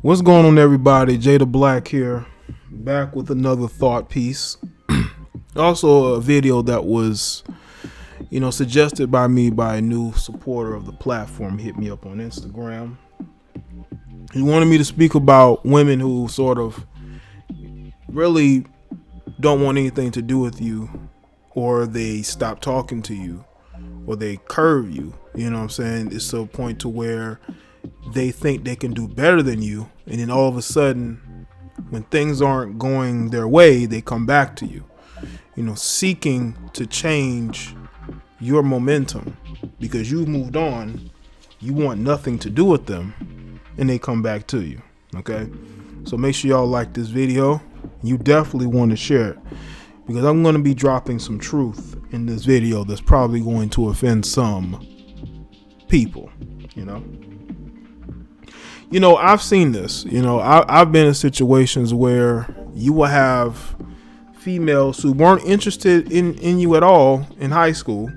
What's going on, everybody? Jada Black here, back with another thought piece. Also a video that was, suggested by me by a new supporter of the platform. Hit me up on Instagram. He wanted me to speak about women who sort of really don't want anything to do with you, or they stop talking to you, or they curve you. You know what I'm saying? It's to a point to where they think they can do better than you, and then all of a sudden, when things aren't going their way, they come back to you, seeking to change your momentum because you've moved on. You want nothing to do with them, and they come back to you. Okay, so make sure y'all like this video. You definitely want to share it, because I'm going to be dropping some truth in this video that's probably going to offend some people. I've seen this. I've been in situations where you will have females who weren't interested in you at all in high school.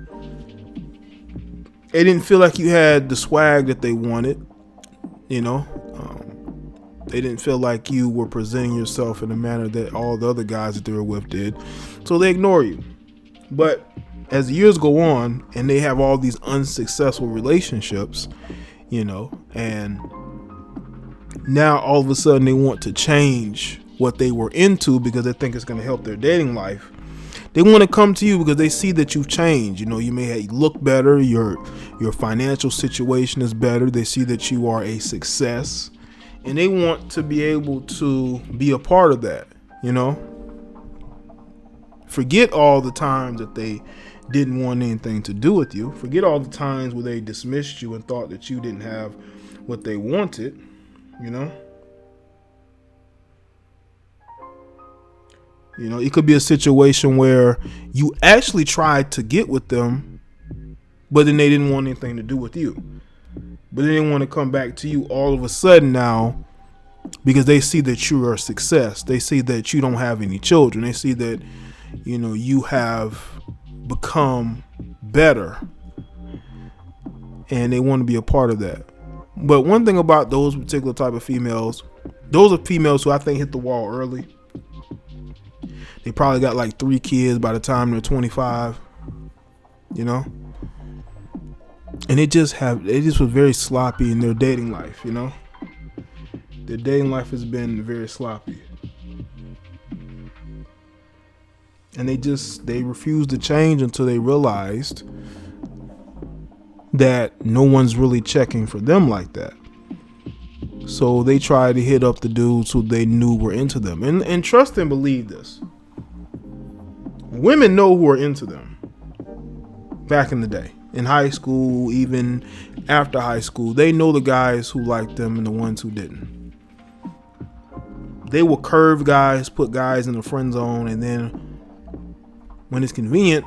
They didn't feel like you had the swag that they wanted. They didn't feel like you were presenting yourself in a manner that all the other guys that they were with did. So they ignore you. But as the years go on and they have all these unsuccessful relationships, and now all of a sudden they want to change what they were into because they think it's going to help their dating life. They want to come to you because they see that you've changed. You may look better. Your financial situation is better. They see that you are a success, and they want to be able to be a part of that. Forget all the times that they didn't want anything to do with you. Forget all the times where they dismissed you and thought that you didn't have what they wanted. It could be a situation where you actually tried to get with them, but then they didn't want anything to do with you. But they didn't want to come back to you all of a sudden now because they see that you are a success. They see that you don't have any children. They see that, you have become better, and they want to be a part of that. But one thing about those particular type of females, those are females who I think hit the wall early. They probably got like 3 kids by the time they're 25, and they just was very sloppy in their dating life. Their dating life has been very sloppy, and they refused to change until they realized that no one's really checking for them like that. So they tried to hit up the dudes who they knew were into them. And trust and believe this. Women know who are into them. Back in the day, in high school, even after high school, they know the guys who liked them and the ones who didn't. They will curve guys, put guys in the friend zone, and then when it's convenient,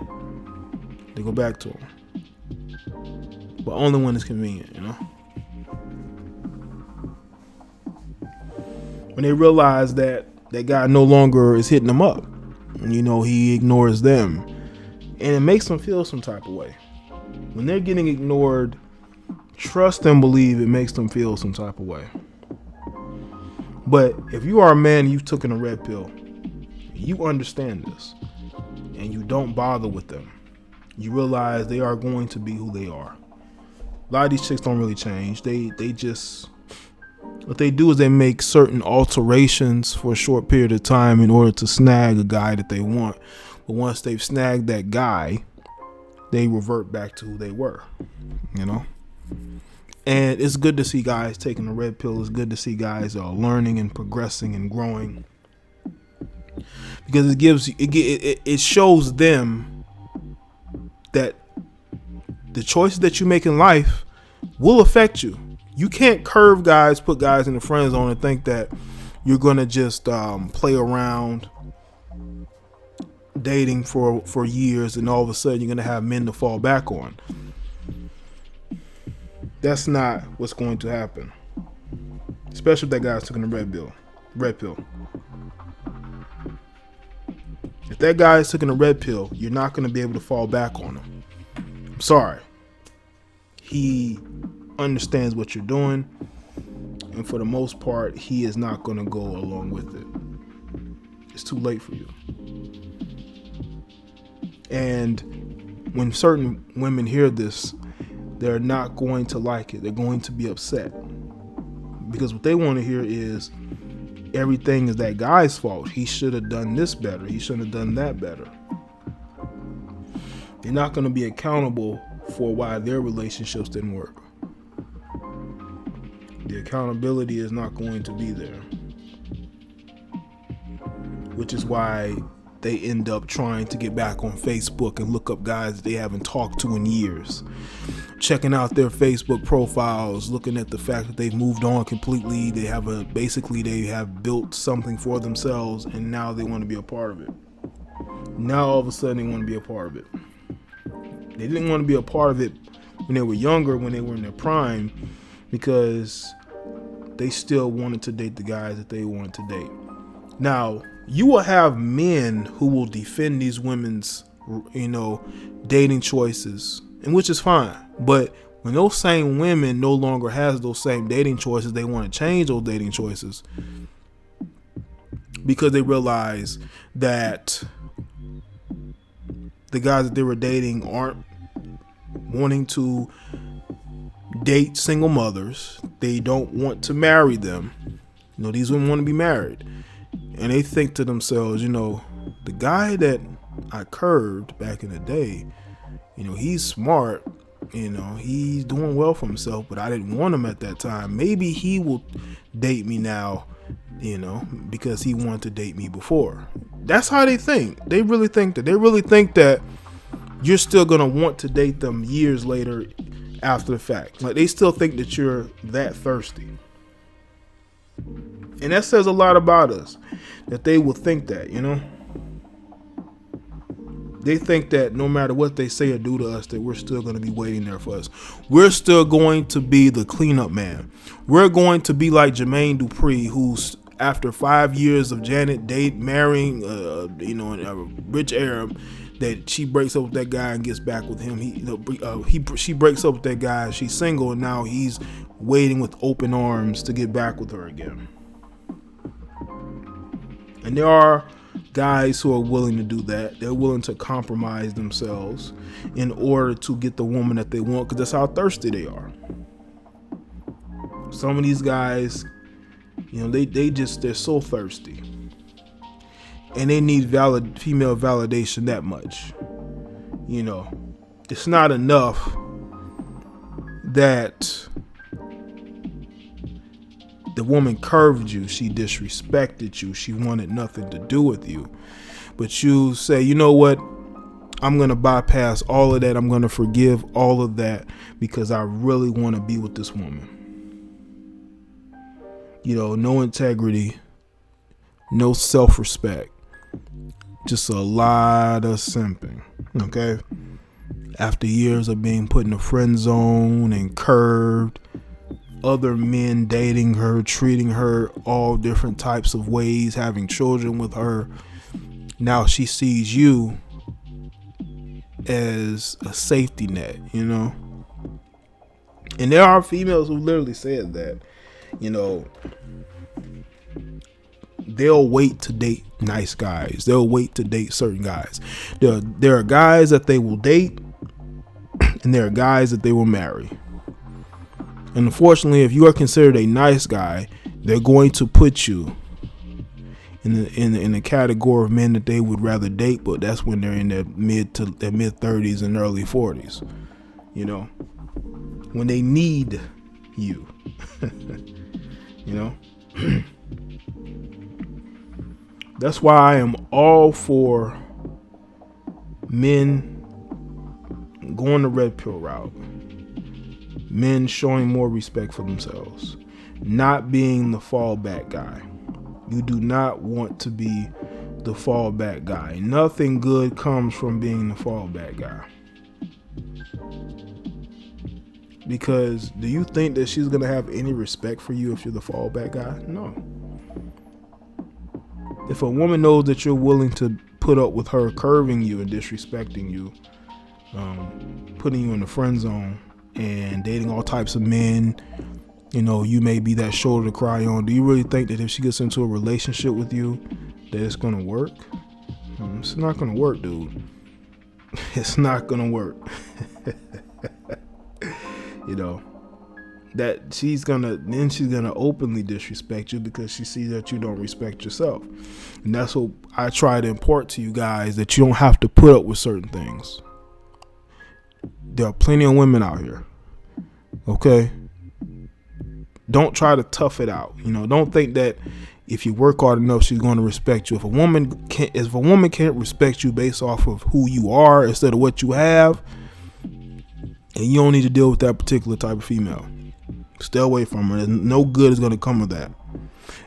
they go back to them. But only when it's convenient, When they realize that that guy no longer is hitting them up, he ignores them, and it makes them feel some type of way. When they're getting ignored, trust and believe it makes them feel some type of way. But if you are a man, you've taken a red pill, you understand this, and you don't bother with them. You realize they are going to be who they are. A lot of these chicks don't really change. They just, what they do is they make certain alterations for a short period of time in order to snag a guy that they want. But once they've snagged that guy, they revert back to who they were, And it's good to see guys taking the red pill. It's good to see guys learning and progressing and growing, because it shows them that the choices that you make in life will affect you. You can't curve guys, put guys in the friend zone, and think that you're going to just play around dating for years, and all of a sudden you're going to have men to fall back on. That's not what's going to happen. Especially if that guy's taking the red pill. If that guy is taking a red pill, you're not going to be able to fall back on him. I'm sorry. He understands what you're doing, And for the most part, he is not going to go along with it. It's too late for you. And when certain women hear this, they're not going to like it. They're going to be upset. Because what they want to hear is everything is that guy's fault. He should have done this better. He shouldn't have done that better. They're not going to be accountable for why their relationships didn't work. The accountability is not going to be there. Which is why they end up trying to get back on Facebook and look up guys that they haven't talked to in years. Checking out their Facebook profiles, looking at the fact that they've moved on completely. They have built something for themselves, and now they want to be a part of it. Now all of a sudden they want to be a part of it. They didn't want to be a part of it when they were younger, when they were in their prime, because they still wanted to date the guys that they wanted to date. Now, you will have men who will defend these women's, dating choices, and which is fine. But when those same women no longer has those same dating choices, they want to change those dating choices because they realize that the guys that they were dating aren't wanting to date single mothers. They don't want to marry them. These women want to be married. And they think to themselves, the guy that I curved back in the day, he's smart, he's doing well for himself, but I didn't want him at that time. Maybe he will date me now, because he wanted to date me before. That's how they think. They really think that. They really think that you're still going to want to date them years later after the fact. Like, they still think that you're that thirsty. And that says a lot about us, that they will think that, They think that no matter what they say or do to us, that we're still going to be waiting there for us. We're still going to be the cleanup man. We're going to be like Jermaine Dupri, who's after 5 years of Janet marrying, a rich Arab, that she breaks up with that guy and gets back with him. She breaks up with that guy. She's single, and now he's waiting with open arms to get back with her again. And there are guys who are willing to do that. They're willing to compromise themselves in order to get the woman that they want, because that's how thirsty they are. Some of these guys, they're so thirsty, and they need female validation that much. It's not enough that the woman curved you, she disrespected you, she wanted nothing to do with you. But you say, you know what? I'm going to bypass all of that. I'm going to forgive all of that because I really want to be with this woman. No integrity, no self-respect, just a lot of simping, okay? After years of being put in a friend zone and curved, other men dating her, treating her all different types of ways, having children with her. Now she sees you as a safety net, And there are females who literally said that, they'll wait to date nice guys. They'll wait to date certain guys. There are guys that they will date, and there are guys that they will marry. And unfortunately, if you are considered a nice guy, they're going to put you in the category of men that they would rather date, but that's when they're in their mid 30s and early 40s. When they need you. That's why I am all for men going the red pill route. Men showing more respect for themselves, not being the fallback guy. You do not want to be the fallback guy. Nothing good comes from being the fallback guy. Because do you think that she's going to have any respect for you if you're the fallback guy? No. If a woman knows that you're willing to put up with her curving you and disrespecting you, putting you in the friend zone, and dating all types of men, You know, you may be that shoulder to cry on. Do you really think that if she gets into a relationship with you, that it's gonna work? It's not gonna work, dude. It's not gonna work. You know, that she's gonna openly disrespect you because she sees that you don't respect yourself. And that's what I try to impart to you guys, that you don't have to put up with certain things. There are plenty of women out here. Okay? Don't try to tough it out. You know, don't think that if you work hard enough, she's going to respect you. If a woman can't respect you based off of who you are instead of what you have, and you don't need to deal with that particular type of female. Stay away from her. No good is going to come of that.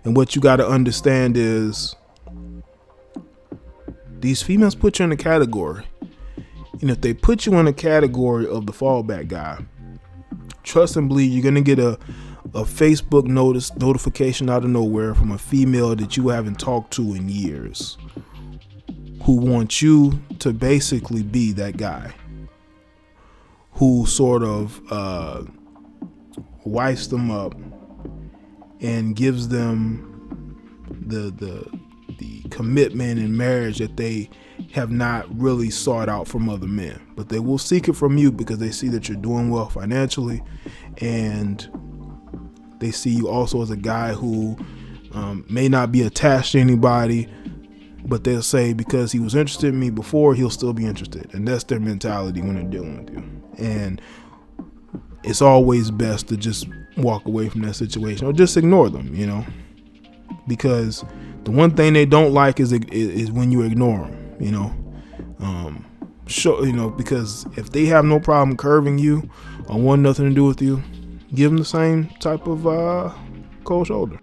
And what you got to understand is these females put you in a category. And if they put you in a category of the fallback guy, trust and believe you're going to get a Facebook notification out of nowhere from a female that you haven't talked to in years, who wants you to basically be that guy, who sort of wipes them up and gives them the commitment and marriage that they have not really sought out from other men. But they will seek it from you because they see that you're doing well financially, and they see you also as a guy who may not be attached to anybody, but they'll say because he was interested in me before, he'll still be interested. And that's their mentality when they're dealing with you. And it's always best to just walk away from that situation or just ignore them, you know, because the one thing they don't like is when you ignore them, you know. Because if they have no problem curving you or want nothing to do with you, give them the same type of cold shoulder.